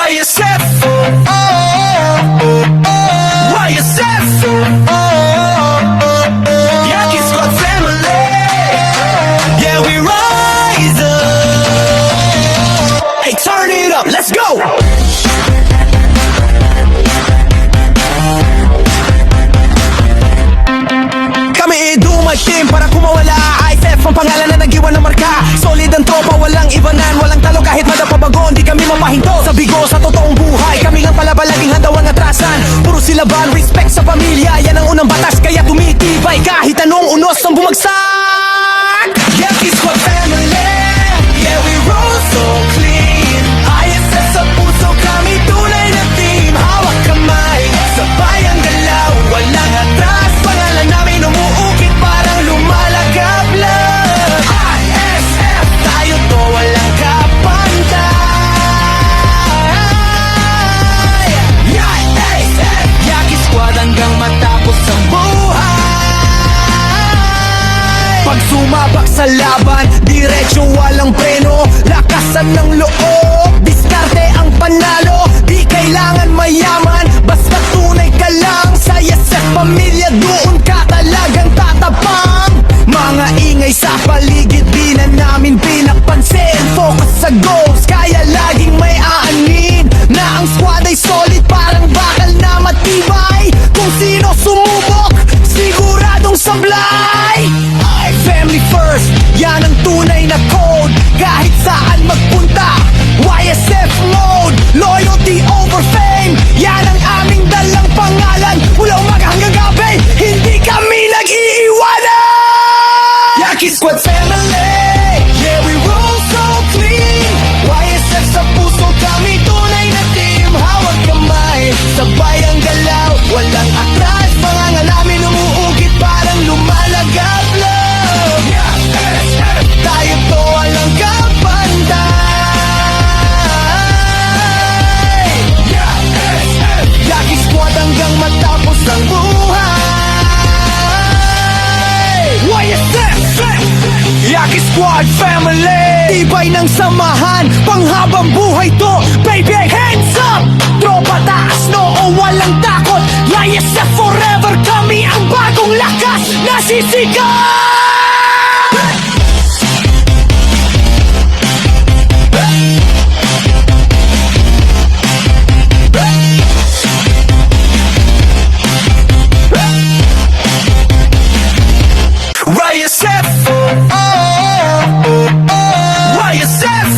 Why you set for? Why you set for? Yankee Squad family. Yeah, we rise up. Hey, turn it up, let's go. My team para kumawala. IFF ang pangalan na nag-iwan ng marka. Solid ang tropa, walang iwanan, walang talo kahit madapabagon. Di kami mapahinto sa bigo sa totoong buhay. Kami ang palabalaging handaw ang atrasan. Puro silaban, respect sa pamilya. Yan ang unang batas kaya tumitibay kahit anong unos ang bumagsak. Yankee Squad family. Yeah, we roll so clean. IFF sa puso, kami tunay na team. Hawak kamay, sabay ang galaw, walang atras. Pangalan namin umuukit parang lumalagap lang. ISF, tayo to, walang kapantay. ISF, Yankee Squad hanggang matapos ang buhay. Pag sumabak sa laban, diretso walang preno. Lakasan ng loob, diskarte ang panalo. Di kailangan mayaman, basta tunay ka lang. Sa ISF pamilya, doon ka talagang tatapang. Mga ingay sa paligid, di na namin pinapansin. Focus sa goals, kaya laging may aanin. Na ang squad ay solid, parang bakal na matibay. Kung sino sumubok, siguradong sablay. Ay, family first, yan ang tunay na code. Kahit saan magpunta, YSF mode. Loyalty over fame, yan ang aming dalang pangalan. Mula umaga hanggang gabi, hindi kami nag-iiwanan. Yankee Squad family, yeah, we roll so clean. YSF sa puso, kami tunay na team. Hawak kamay, sabay ang galaw, walang atras. Pangalan namin umuugit parang lumalagap lang. YSF, tayo to, walang kapantay. YSF, Yankee Squad hanggang matapos ang buhay. YSF, Yankee Squad family. Tibay ng samahan, panghabang buhay to. Baby, hands up! Tropa taas, noo, walang takot. YSF forever, kami ang bagong lakas na sisigaw! YSF, YSF,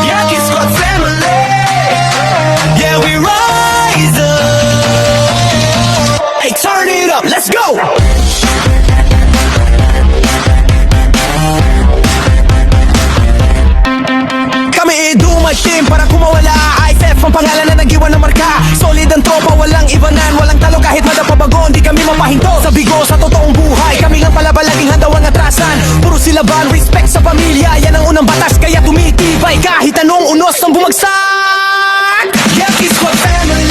Yankee Squad family. Yeah, we rise up. Hey, turn it up, let's go. Kami my team para kumawala. IFF ang pangalan na nag-iwan ng marka. Solid ang tropa, walang iwanan, walang talo kahit madapabagon. Di kami mapahinto sa bigo sa totoong buhay. Kami ang palabalaging handaw ang atrasan. Puro silaban, respect sa pamilya. Yan ang unang batas kaya tumitibay kahit anong unos ang bumagsak. Yankee Squad family,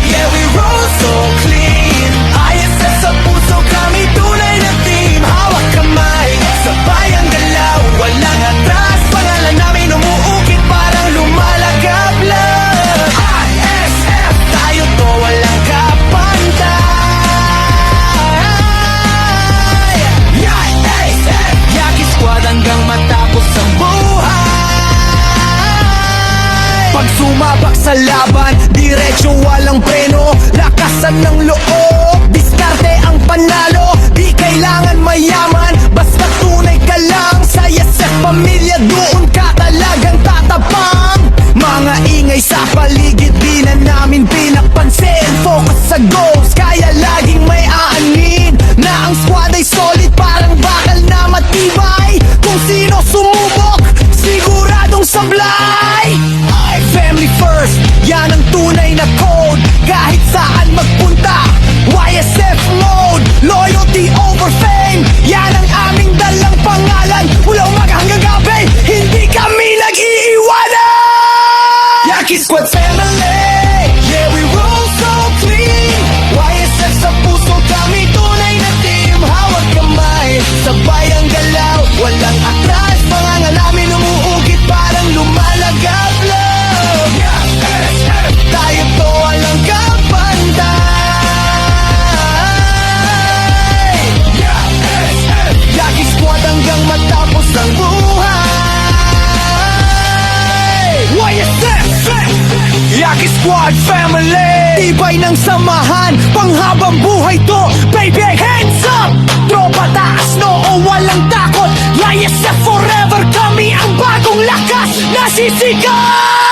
yeah, we roll so clean. ISF sa puso, kami tunay na team. Hawak kamay, sabay ang galaw, walang atras. Pangalan namin umuukit parang lumalagap lang. ISF, tayo to, walang kapantay. ISF, Yankee Squad hanggang matapos ang buhay. Pag sumabak sa laban, diretso walang preno. Lakasan ng loob, diskarte ang panalo. Di kailangan mayaman, basta tunay ka lang. Sa ISF pamilya, doon ka talagang tatapang. Mga ingay sa paligid, di na namin pinapansin. Focus sa goals, kaya laging may aanin. Na ang squad ay solid, parang bakal na matibay. Kung sino sumubok, siguradong sablay. Ay, family first, yan ang tunay na code. Kahit saan magpunta, YSF mode. Loyalty over fame, yan ang aming dalang pangalan. Mula umaga hanggang gabi, hindi kami nag-iiwanan. Yankee Squad family, yeah, we roll so clean. YSF sa puso, kami tunay na team. Hawak kamay, sabay ang galaw, walang atras. Pangalan namin umuugit parang lumalagap Lucky Squad family. Tibay ng samahan, panghabang buhay to. Baby, hands up! Tropa taas, noo, walang takot. YSF forever, kami ang bagong lakas na sisigaw.